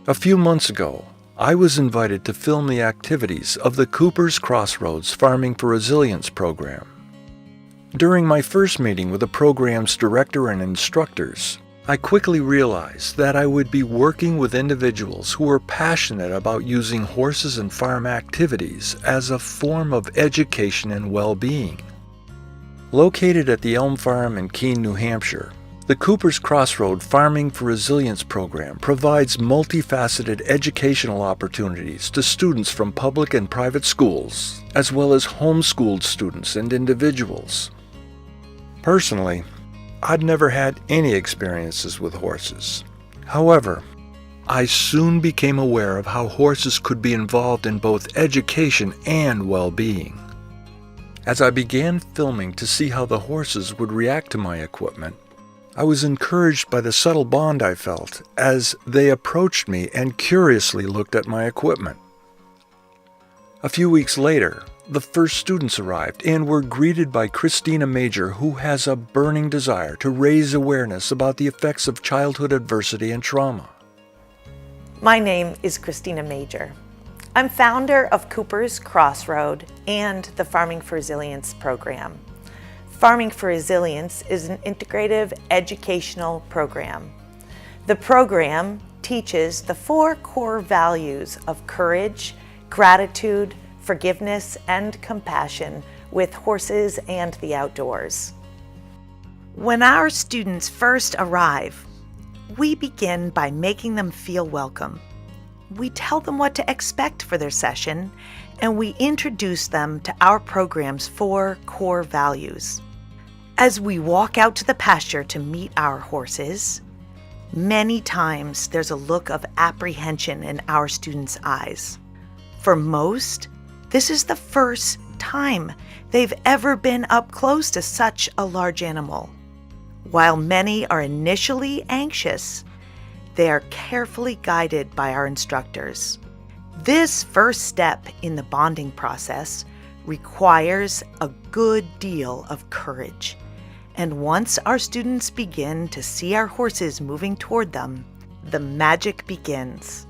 A few months ago, I was invited to film the activities of the Cooper's Crossroads Farming for Resilience program. During my first meeting with the program's director and instructors, I quickly realized that I would be working with individuals who were passionate about using horses in farm activities as a form of education and well-being. Located at the Elm Farm in Keene, New Hampshire, the Cooper's Crossroad Farming for Resilience program provides multifaceted educational opportunities to students from public and private schools, as well as homeschooled students and individuals. Personally, I'd never had any experiences with horses. However, I soon became aware of how horses could be involved in both education and well-being. As I began filming to see how the horses would react to my equipment, I was encouraged by the subtle bond I felt as they approached me and curiously looked at my equipment. A few weeks later, the first students arrived and were greeted by Christina Major, who has a burning desire to raise awareness about the effects of childhood adversity and trauma. My name is Christina Major. I'm founder of Cooper's Crossroad and the Farming for Resilience program. Farming for Resilience is an integrative educational program. The program teaches the 4 core values of courage, gratitude, forgiveness, and compassion with horses and the outdoors. When our students first arrive, we begin by making them feel welcome. We tell them what to expect for their session, and we introduce them to our program's 4 core values. As we walk out to the pasture to meet our horses, many times there's a look of apprehension in our students' eyes. For most, this is the first time they've ever been up close to such a large animal. While many are initially anxious, they are carefully guided by our instructors. This first step in the bonding process requires a good deal of courage. And once our students begin to see our horses moving toward them, the magic begins.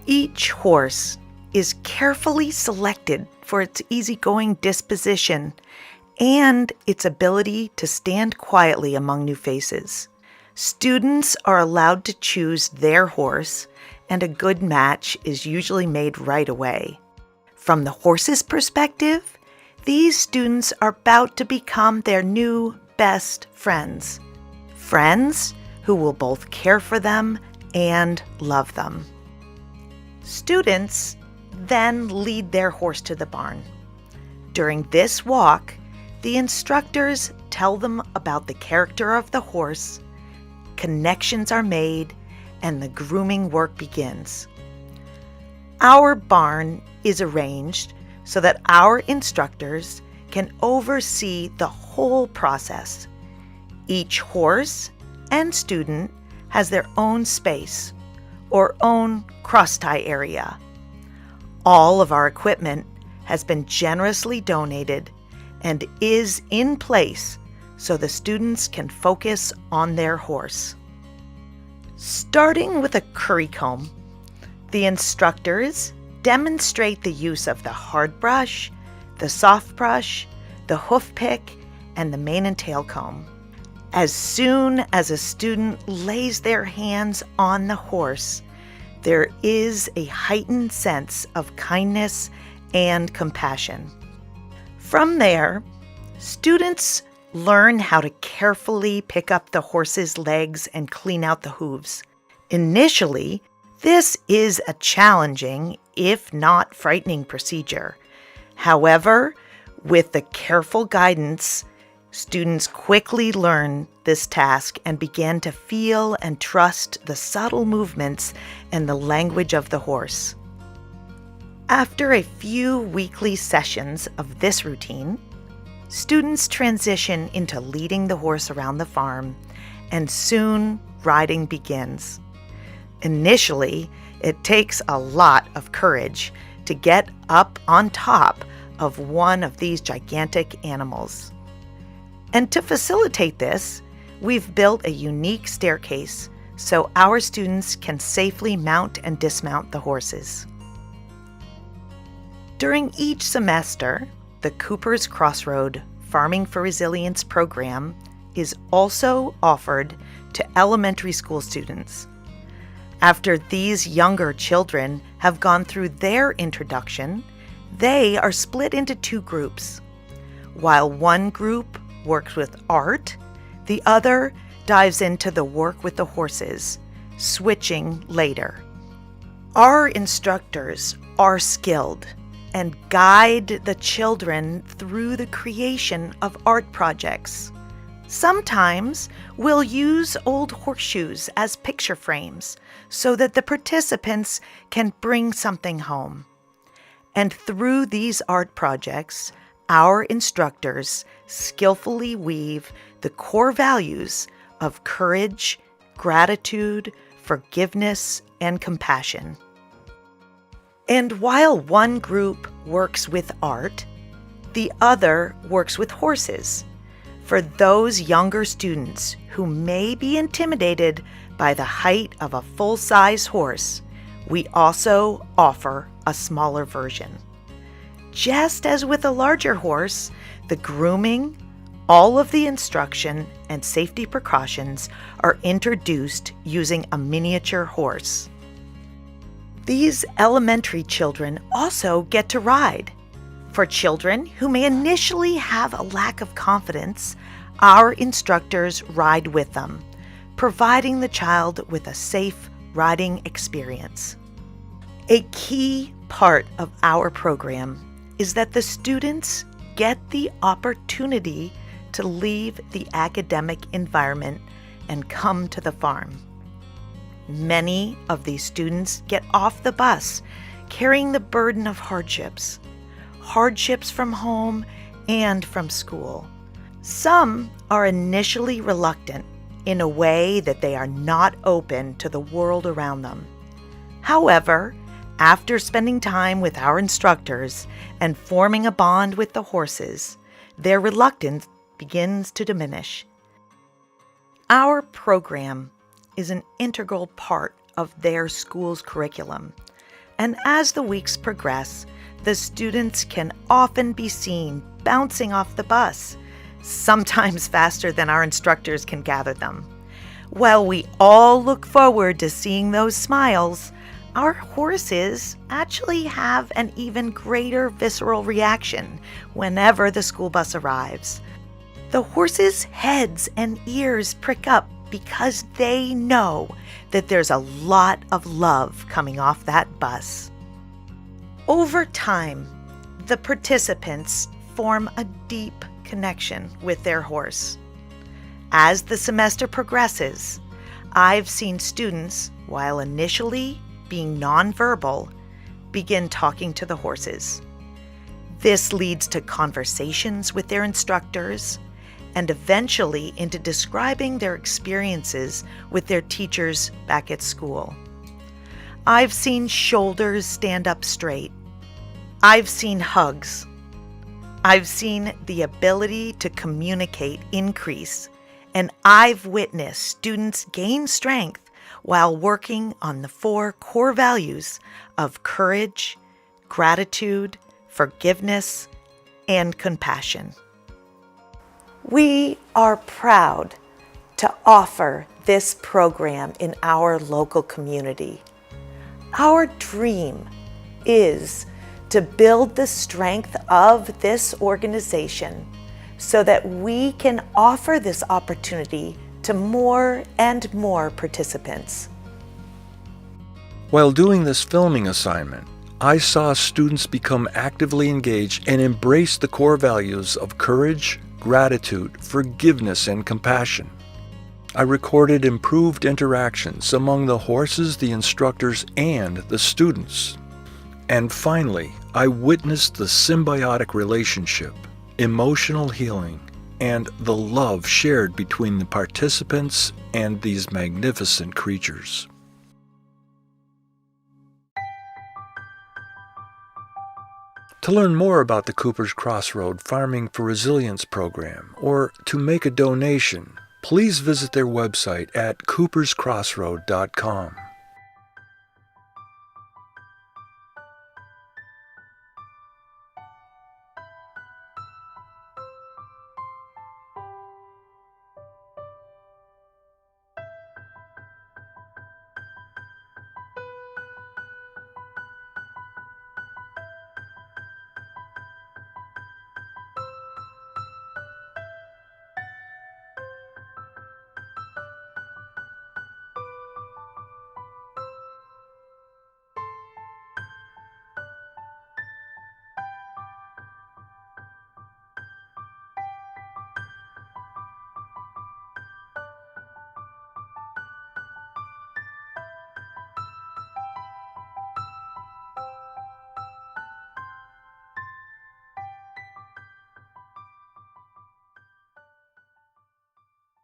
Each horse is carefully selected for its easygoing disposition and its ability to stand quietly among new faces. Students are allowed to choose their horse, and a good match is usually made right away. From the horse's perspective, these students are about to become their new best friends. Friends who will both care for them and love them. Students then lead their horse to the barn. During this walk, the instructors tell them about the character of the horse, connections are made, and the grooming work begins. Our barn is arranged so that our instructors can oversee the whole process. Each horse and student has their own space or own cross-tie area. All of our equipment has been generously donated and is in place so the students can focus on their horse. Starting with a curry comb, the instructors demonstrate the use of the hard brush, the soft brush, the hoof pick, and the mane and tail comb. As soon as a student lays their hands on the horse, there is a heightened sense of kindness and compassion. From there, students learn how to carefully pick up the horse's legs and clean out the hooves. Initially, this is a challenging, if not frightening, procedure. However, with the careful guidance, students quickly learn this task and begin to feel and trust the subtle movements and the language of the horse. After a few weekly sessions of this routine, students transition into leading the horse around the farm, and soon riding begins. Initially, it takes a lot of courage to get up on top of one of these gigantic animals. And to facilitate this, we've built a unique staircase so our students can safely mount and dismount the horses. During each semester, the Cooper's Crossroad Farming for Resilience program is also offered to elementary school students. After these younger children have gone through their introduction, they are split into two groups. While one group works with art, the other dives into the work with the horses, switching later. Our instructors are skilled and guide the children through the creation of art projects. Sometimes we'll use old horseshoes as picture frames so that the participants can bring something home. And through these art projects, our instructors skillfully weave the core values of courage, gratitude, forgiveness, and compassion. And while one group works with art, the other works with horses. For those younger students who may be intimidated by the height of a full-size horse, we also offer a smaller version. Just as with a larger horse, the grooming, all of the instruction, and safety precautions are introduced using a miniature horse. These elementary children also get to ride. For children who may initially have a lack of confidence, our instructors ride with them, providing the child with a safe riding experience. A key part of our program is that the students get the opportunity to leave the academic environment and come to the farm. Many of these students get off the bus carrying the burden of hardships from home and from school. Some are initially reluctant in a way that they are not open to the world around them. However, after spending time with our instructors and forming a bond with the horses, their reluctance begins to diminish. Our program is an integral part of their school's curriculum, and as the weeks progress, the students can often be seen bouncing off the bus, sometimes faster than our instructors can gather them. While we all look forward to seeing those smiles, our horses actually have an even greater visceral reaction whenever the school bus arrives. The horses' heads and ears prick up because they know that there's a lot of love coming off that bus. Over time, the participants form a deep connection with their horse. As the semester progresses, I've seen students, while initially being nonverbal, begin talking to the horses. This leads to conversations with their instructors and eventually into describing their experiences with their teachers back at school. I've seen shoulders stand up straight. I've seen hugs. I've seen the ability to communicate increase, and I've witnessed students gain strength while working on the 4 core values of courage, gratitude, forgiveness, and compassion. We are proud to offer this program in our local community. Our dream is to build the strength of this organization so that we can offer this opportunity to more and more participants. While doing this filming assignment, I saw students become actively engaged and embrace the core values of courage, gratitude, forgiveness, and compassion. I recorded improved interactions among the horses, the instructors, and the students. And finally, I witnessed the symbiotic relationship, emotional healing, and the love shared between the participants and these magnificent creatures. To learn more about the Cooper's Crossroad Farming for Resilience program, or to make a donation, please visit their website at cooperscrossroad.com.